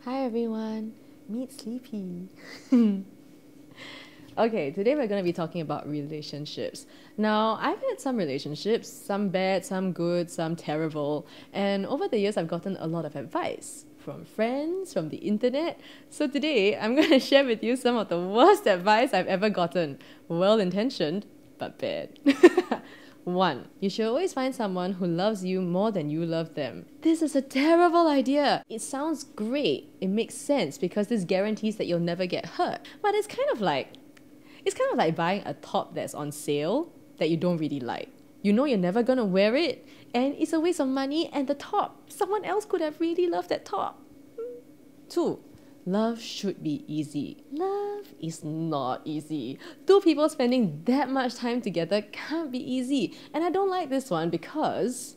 Hi everyone, meet Sleepy. Okay, today we're going to be talking about relationships. Now, I've had some relationships, some bad, some good, some terrible, and over the years I've gotten a lot of advice from friends, from the internet. So today I'm going to share with you some of the worst advice I've ever gotten. Well-intentioned, but bad. 1. You should always find someone who loves you more than you love them. This is a terrible idea. It sounds great. It makes sense because this guarantees that you'll never get hurt. But it's kind of like buying a top that's on sale that you don't really like. You know you're never gonna wear it, and it's a waste of money, and the top, someone else could have really loved that top. 2. Love should be easy. Love is not easy. Two people spending that much time together can't be easy. And I don't like this one because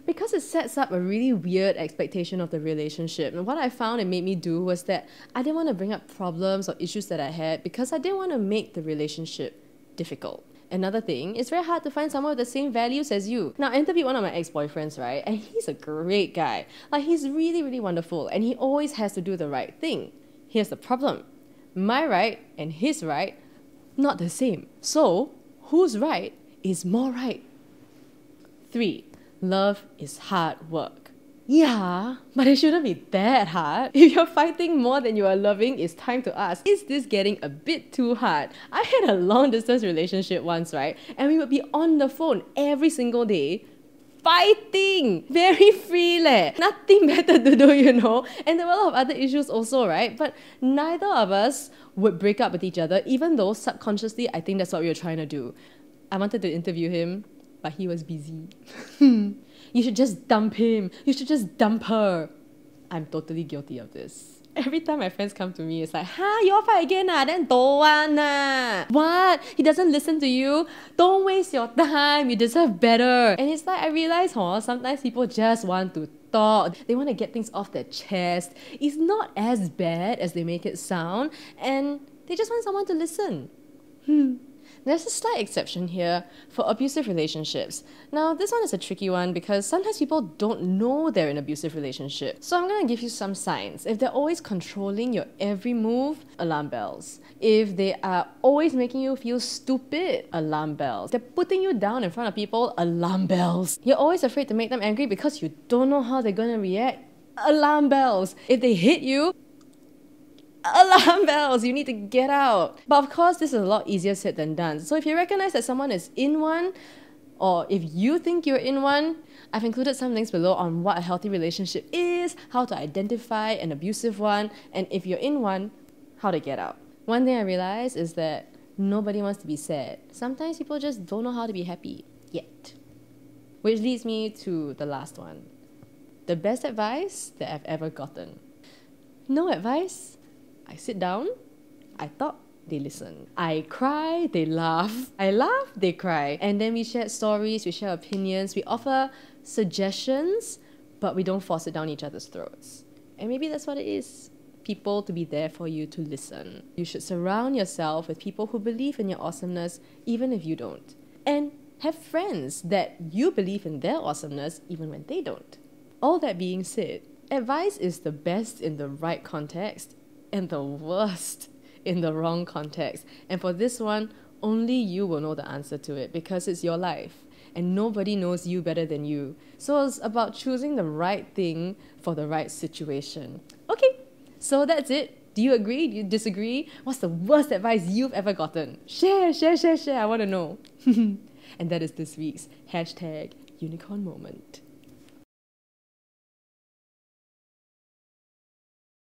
it sets up a really weird expectation of the relationship. And what I found it made me do was that I didn't want to bring up problems or issues that I had because I didn't want to make the relationship difficult. Another thing, it's very hard to find someone with the same values as you. Now, I interviewed one of my ex-boyfriends, right? And he's a great guy. Like, he's really, really wonderful. And he always has to do the right thing. Here's the problem. My right and his right, not the same. So, whose right is more right? 3. Love is hard work. Yeah, but it shouldn't be that hard. If you're fighting more than you are loving, it's time to ask, is this getting a bit too hard? I had a long distance relationship once, right? And we would be on the phone every single day, fighting! Very free leh. Nothing better to do, you know? And there were a lot of other issues also, right? But neither of us would break up with each other, even though subconsciously I think that's what we were trying to do. I wanted to interview him, but he was busy. You should just dump him. You should just dump her. I'm totally guilty of this. Every time my friends come to me, it's like, you all fight again ah? Then don't want ah. What? He doesn't listen to you? Don't waste your time. You deserve better. And it's like, I realize, sometimes people just want to talk. They want to get things off their chest. It's not as bad as they make it sound. And they just want someone to listen. There's a slight exception here for abusive relationships. Now, this one is a tricky one because sometimes people don't know they're in an abusive relationship. So I'm going to give you some signs. If they're always controlling your every move, alarm bells. If they are always making you feel stupid, alarm bells. They're putting you down in front of people, alarm bells. You're always afraid to make them angry because you don't know how they're going to react, alarm bells. If they hit you, alarm bells, you need to get out. But of course, this is a lot easier said than done. So if you recognize that someone is in one, or if you think you're in one, I've included some links below on what a healthy relationship is, how to identify an abusive one, and if you're in one, how to get out. One thing I realized is that nobody wants to be sad. Sometimes people just don't know how to be happy yet. Which leads me to the last one. The best advice that I've ever gotten. No advice. I sit down, I talk, they listen. I cry, they laugh. I laugh, they cry. And then we share stories, we share opinions, we offer suggestions, but we don't force it down each other's throats. And maybe that's what it is. People to be there for you to listen. You should surround yourself with people who believe in your awesomeness, even if you don't. And have friends that you believe in their awesomeness, even when they don't. All that being said, advice is the best in the right context, and the worst in the wrong context. And for this one, only you will know the answer to it because it's your life and nobody knows you better than you. So it's about choosing the right thing for the right situation. Okay, so that's it. Do you agree? Do you disagree? What's the worst advice you've ever gotten? Share. I want to know. And that is this week's #unicorn moment.